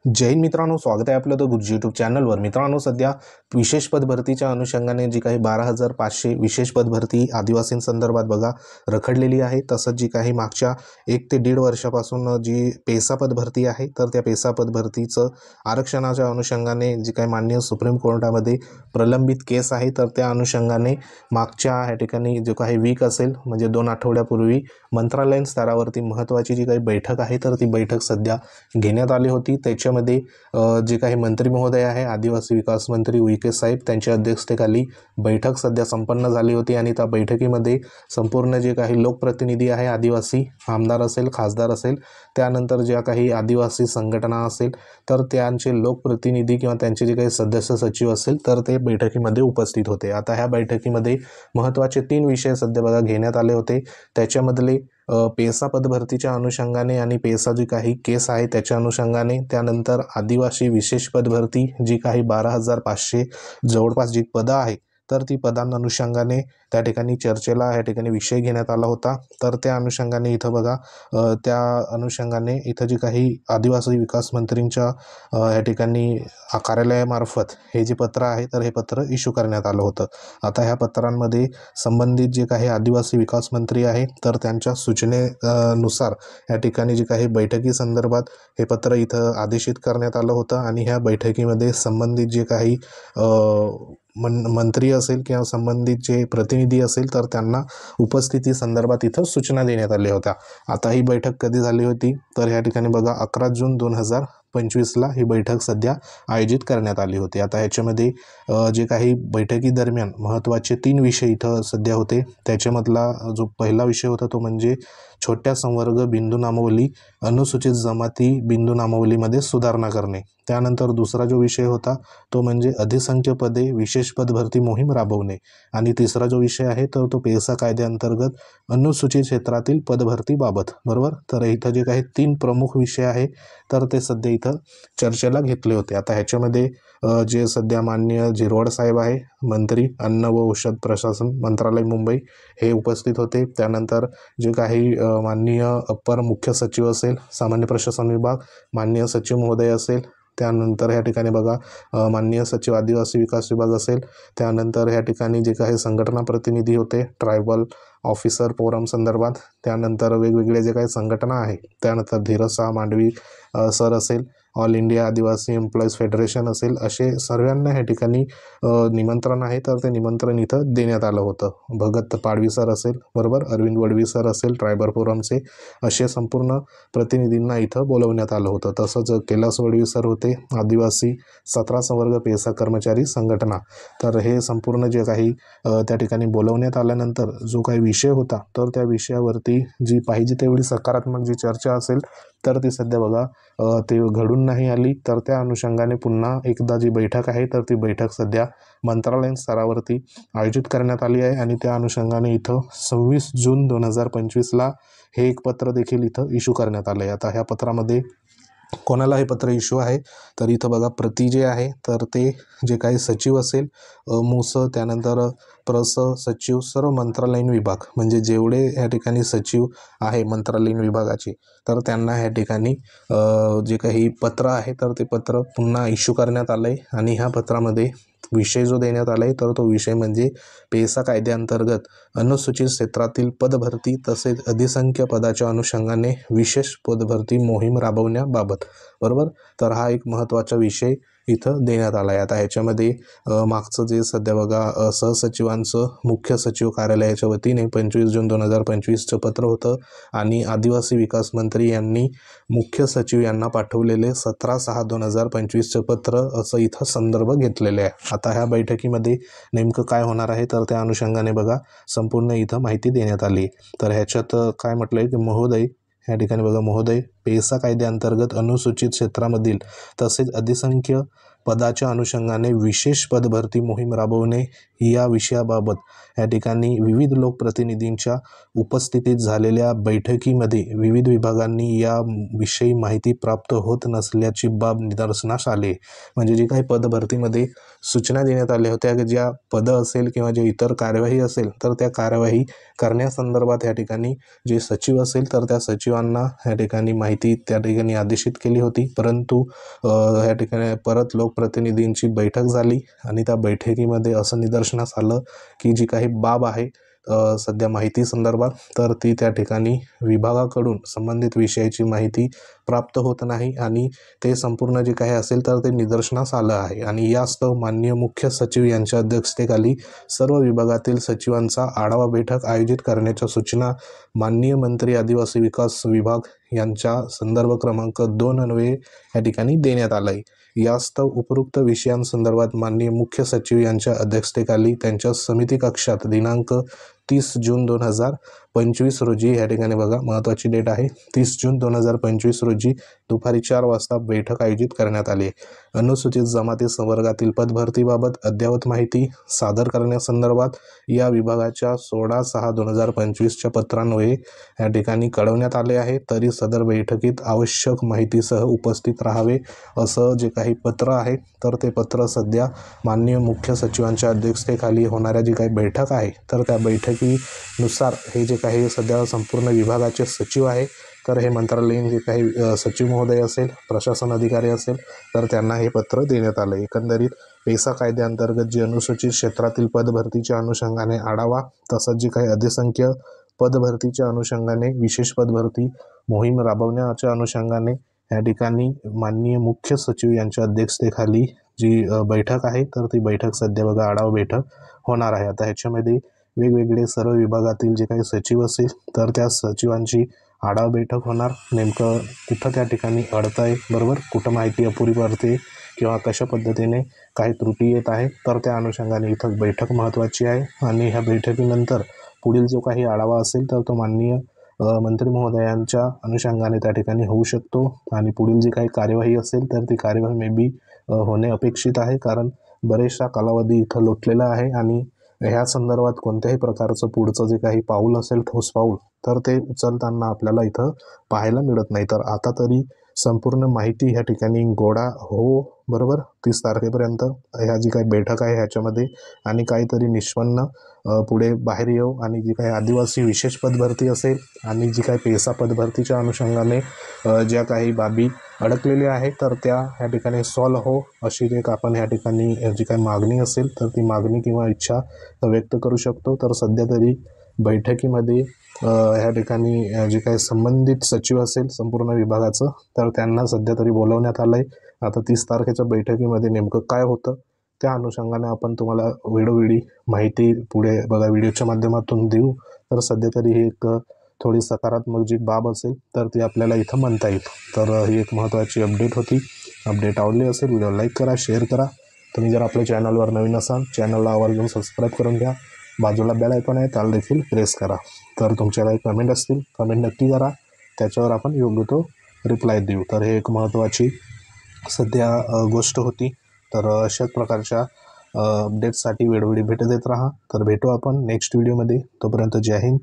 जय हिंद मित्रांनो, स्वागत आहे आपलं गुरुजी यूट्यूब चॅनलवर। मित्रांनो, सध्या विशेष पद भरतीच्या अनुषंगाने जी काही 12,500 विशेष पद भरती आदिवासींसंदर्भात बघा रखडलेली आहे। तसंच जी काही मागच्या 1 ते 1.5 वर्षापासून जी पेसा पद भरती आहे, तर त्या पेसा पद भरतीचं आरक्षणाच्या अनुषंगाने जी काही माननीय सुप्रीम कोर्टामध्ये प्रलंबित केस आहे, तर त्या अनुषंगाने मागच्या ह्या ठिकाणी जो काही वीक असेल म्हणजे 2 आठवड्यापूर्वी मंत्रालयीन स्तरावरती महत्त्वाची जी काही बैठक आहे, तर ती बैठक सध्या घेण्यात आली होती। त्याच्यामध्ये जे काही मंत्री महोदय आहे, आदिवासी विकास मंत्री उईके साहेब, त्यांच्या अध्यक्षतेखाली बैठक सध्या संपन्न झाली होती। आणि त्या बैठकीमध्ये संपूर्ण जे काही लोकप्रतिनिधी आहे, आदिवासी आमदार असेल, खासदार असेल, त्यानंतर ज्या काही आदिवासी संघटना असेल, तर त्यांचे लोकप्रतिनिधी किंवा त्यांचे जे काही सदस्य सचिव असेल, तर ते बैठकीमध्ये उपस्थित होते। आता ह्या बैठकीमध्ये महत्त्वाचे 3 विषय सध्या बघा घेण्यात आले होते। त्याच्यामधले पेसा पद भरतीच्या अनुषंगाने आणि पेसा जी काही केस आहे त्याच्या अनुषंगाने, त्यानंतर आदिवासी विशेष पद भरती जी काही 12,500 जवळपास जी पदं आहे, तर ती पदांना अनुषंगाने त्या ठिकाणी चर्चेला ह्या ठिकाणी विषय घेण्यात आला होता। तर त्या अनुषंगाने इथं बघा त्या अनुषंगाने इथं जी काही आदिवासी विकास मंत्रींच्या ह्या ठिकाणी कार्यालयामार्फत हे जे पत्र आहे, तर हे पत्र इश्यू करण्यात आलं होतं। आता ह्या पत्रांमध्ये संबंधित जे काही आदिवासी विकास मंत्री आहे, तर त्यांच्या सूचनेनुसार या ठिकाणी जी काही बैठकी संदर्भात हे पत्र इथं आदेशित करण्यात आलं होतं। आणि ह्या बैठकीमध्ये संबंधित जे काही मंत्री असेल किंवा संबंधित जे प्रतिनिधी असेल, तर त्यांना उपस्थिती संदर्भात इथं सूचना देण्यात आल्या होत्या। आता ही बैठक कधी झाली होती, तर या ठिकाणी बघा 11 जून 2025ला ही बैठक सध्या आयोजित करण्यात आली होती। आता ह्याच्यामध्ये जे काही बैठकी दरम्यान महत्त्वाचे 3 विषय इथं सध्या होते। त्याच्यामधला जो पहिला विषय होता तो म्हणजे छोट्या संवर्ग बिंदू नामावली अनुसूचित जमाती बिंदू नामावलीमध्ये सुधारणा करणे। त्यानंतर दुसरा जो विषय होता तो म्हणजे अधिसंख्य पदे विशेष पद भरती मोहीम राबवणे। आणि तिसरा जो विषय आहे तर तो पेसा कायद्याअंतर्गत अनुसूचित क्षेत्रातील पदभरतीबाबत, बरोबर। तर इथं जे काही 3 प्रमुख विषय आहे, तर ते सध्या इथं चर्चेला घेतले होते। आता ह्याच्यामध्ये जे सध्या माननीय जिरवाड साहेब आहे, मंत्री अन्न व औषध प्रशासन मंत्रालय मुंबई, हे उपस्थित होते। त्यानंतर जे काही माननीय अप्पर मुख्य सचिव असेल सामान्य प्रशासन विभाग, माननीय सचिव महोदय असेल, त्यानंतर ह्या ठिकाणी बघा माननीय सचिव आदिवासी विकास विभाग असेल, त्यानंतर ह्या ठिकाणी जे काही संघटना प्रतिनिधी होते ट्रायबल ऑफिसर फोरम संदर्भात, त्यानंतर वेगवेगळे जे काही संघटना आहे, त्यानंतर धीरज शाह मांडवी सर असेल, ऑल इंडिया आदिवासी एम्प्लॉईज फेडरेशन असेल, असे सर्वांना ह्या ठिकाणी निमंत्रण आहे, तर ते निमंत्रण इथं देण्यात आलं होतं। भगत पाडवी सर असेल, बरोबर, अरविंद वडवी सर असेल ट्रायबर फोरमचे, असे संपूर्ण प्रतिनिधींना इथं बोलवण्यात आलं होतं। तसंच कैलास वडवी सर होते, आदिवासी 17 संवर्ग पेसा कर्मचारी संघटना। तर हे संपूर्ण जे काही त्या ठिकाणी बोलवण्यात आल्यानंतर जो काही विषय होता, तर त्या विषयावरती जी पाहिजे तेवढी सकारात्मक जी चर्चा असेल, तर ती सध्या बघा ते घडून नाही आली। तर त्या अनुषंगाने पुन्हा एकदा जी बैठक आहे, तर ती बैठक सध्या मंत्रालयीन स्तरावरती आयोजित करण्यात आली आहे। आणि त्या अनुषंगाने इथं 26 जून 2025ला हे एक पत्र देखील इथं इश्यू करण्यात आलं आहे। आता ह्या पत्रामध्ये कोणाला हे पत्र इश्यू आहे, तर इथं बघा प्रति जे आहे, तर ते जे काही सचिव असेल मूस, त्यानंतर प्रस सचिव, सर्व मंत्रालयीन विभाग, म्हणजे जेवढे या ठिकाणी सचिव आहे मंत्रालयीन विभागाचे, तर त्यांना ह्या ठिकाणी जे काही पत्र आहे, तर ते पत्र पुन्हा इश्यू करण्यात आलं आहे। आणि ह्या पत्रामध्ये विषय जो देण्यात आला आहे, तर तो विषय म्हणजे पेसा कायद्याअंतर्गत अनुसूचित क्षेत्रातील पदभरती तसेच अधिसंख्य पदाच्या अनुषंगाने विशेष पदभरती मोहीम राबवण्याबाबत, बरोबर। तर हा एक महत्त्वाचा विषय इथं देण्यात आला आहे। आता ह्याच्यामध्ये मागचं जे सध्या बघा सहसचिवांचं मुख्य सचिव कार्यालयाच्या वतीने 25 जून 2025चं पत्र होतं। आणि आदिवासी विकास मंत्री यांनी मुख्य सचिव यांना पाठवलेले 17/6/2025चं पत्र असं इथं संदर्भ घेतलेले आहे। आता ह्या बैठकीमध्ये नेमकं काय होणार आहे, तर त्या अनुषंगाने बघा संपूर्ण इथं माहिती देण्यात आली। तर ह्याच्यात काय म्हटलं आहे की महोदय, या ठिकाणी बघा महोदय, पेसा कायद्याअंतर्गत अनुसूचित क्षेत्रामधील तसेच अधिसंख्य पदाच्या अनुषंगाने विशेष पदभरती मोहीम राबवणे या विषयाबाबत या ठिकाणी विविध लोकप्रतिनिधींच्या उपस्थितीत झालेल्या बैठकीमध्ये विविध विभागांनी या विषयी माहिती प्राप्त होत नसल्याची बाब निदर्शनास आली। म्हणजे जी काही पदभरतीमध्ये सूचना देण्यात आल्या होत्या की ज्या पदं असेल किंवा जे इतर कार्यवाही असेल, तर त्या कार्यवाही करण्यासंदर्भात या ठिकाणी जे सचिव असेल, तर त्या सचिवांना या ठिकाणी माहिती त्या ठिकाणी आदेशित केली होती, परंतु या ठिकाणी परत लोकप्रतिनिधींची बैठक झाली आणि त्या बैठकीमध्ये असं निदर्शनास आलं की जी काही बाब आहे सध्या माहिती संदर्भात, तर ती त्या ठिकाणी विभागाकडून संबंधित विषयाची माहिती प्राप्त होत नाही आणि ते संपूर्ण जे काही असेल तर ते निदर्शनास आलं आहे। आणि यास्तव माननीय मुख्य सचिव यांच्या अध्यक्षतेखाली सर्व विभागातील सचिवांचा आढावा बैठक आयोजित करण्याच्या सूचना माननीय मंत्री आदिवासी विकास विभाग यांच्या संदर्भ क्रमांक 2 अन्वये या ठिकाणी देण्यात आलं आहे। यास्तव उपरोक्त विषयांसंदर्भात माननीय मुख्य सचिव यांच्या अध्यक्षतेखाली त्यांच्या समिती कक्षात दिनांक 30 जून 2025 रोजी या ठिकाणी बघा महत्त्वाची डेट आहे 30 जून 2025 रोजी दुपारी 4 वाजता बैठक आयोजित करण्यात आली आहे। अनुसूचित जमाती संवर्गातील पदभरतीबाबत अद्ययावत माहिती सादर करण्यासंदर्भात या विभागाच्या 16/6/2025च्या पत्रान्वये या ठिकाणी कळवण्यात आले आहे। तरी सदर बैठकीत आवश्यक माहितीसह उपस्थित राहावे असं जे काही पत्र आहे तर ते पत्र सध्या माननीय मुख्य सचिवांच्या अध्यक्षतेखाली होणाऱ्या जी काही बैठक आहे तर त्या बैठकीनुसार हे जे काही सध्या संपूर्ण विभागाचे सचिव आहे तर हे मंत्रालयीन जे काही सचिव महोदय असेल, प्रशासन अधिकारी असेल तर त्यांना हे पत्र देण्यात आलं। एकंदरीत पेसा कायद्याअंतर्गत जी अनुसूचित क्षेत्रातील पदभरतीच्या अनुषंगाने आढावा तसंच जी काही अधिसंख्य पदभरतीच्या अनुषंगाने विशेष पदभरती मोहीम राबवण्याच्या अनुषंगाने या ठिकाणी माननीय मुख्य सचिव यांच्या अध्यक्षतेखाली जी बैठक आहे तर ती बैठक सध्या बघा आढावा बैठक होणार आहे। आता ह्याच्यामध्ये वेगवेगळे सर्व विभागातील जे काही सचिव असेल तर त्या सचिवांची आढावा बैठक होणार, नेमकं कुठं त्या ठिकाणी अडतंय बरोबर, कुठं माहिती अपुरी पडते किंवा कशा पद्धतीने काही त्रुटी येत आहे तर त्या अनुषंगाने इथं बैठक महत्त्वाची आहे। आणि ह्या बैठकीनंतर पुढील जो काही आढावा असेल तर तो माननीय मंत्री महोदयांच्या अनुषंगाने त्या ठिकाणी होऊ शकतो आणि पुढील जी काही कार्यवाही असेल तर ती कार्यवाही मे बी होणे अपेक्षित आहे, कारण बरेचसा कालावधी इथं लोटलेला आहे आणि ह्या संदर्भात कोणत्याही प्रकारचं पुढचं जे काही पाऊल असेल ठोस पाऊल तर ते उचलताना आपल्याला इथं पाहायला मिळत नाही। तर आता तरी संपूर्ण माहिती ह्या ठिकाणी गोळा हो बरोबर 30 तारखेपर्यंत ह्या जी काही बैठक आहे ह्याच्यामध्ये आणि काहीतरी निष्पन्न पुढे बाहेर येऊ आणि जी काही आदिवासी विशेष पदभरती असेल आणि जी काही पेसा पदभरतीच्या अनुषंगाने ज्या काही बाबी अडकलेल्या आहेत तर त्या ह्या ठिकाणी सॉल्व हो अशी एक आपण ह्या ठिकाणी जी काही मागणी असेल तर ती मागणी किंवा इच्छा व्यक्त करू शकतो। तर सध्या तरी बैठकीमध्ये ह्या ठिकाणी जे काही संबंधित सचिव असेल संपूर्ण विभागाचं तर त्यांना सध्या तरी बोलवण्यात आलं आहे। आता 30 तारखेच्या बैठकीमध्ये नेमकं काय होतं त्या अनुषंगाने आपण तुम्हाला वेळोवेळी माहिती पुढे बघा व्हिडिओच्या माध्यमातून देऊ। तर सध्या तरी ही एक थोडी सकारात्मक जी बाब असेल तर ती आपल्याला इथं म्हणता येईल। तर ही एक महत्त्वाची अपडेट होती। अपडेट आवडली असेल व्हिडिओ लाईक करा, शेअर करा। तुम्ही जर आपल्या चॅनलवर नवीन असाल चॅनलला आवर्जून सबस्क्राईब करून घ्या, बाजूला बेल आयकॉन आहे त्याला देखील प्रेस करा। तर तुमच्या काही कमेंट असतील कमेंट नक्की करा, त्याच्यावर आपण योग्य तो रिप्लाय देऊ। तर हे एक महत्त्वाची सध्या गोष्ट होती। तर अशाच प्रकारच्या अपडेट्ससाठी वेळोवेळी भेट देत राहा। तर भेटू आपण नेक्स्ट व्हिडिओमध्ये, तोपर्यंत जय हिंद,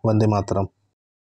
वंदे मातरम।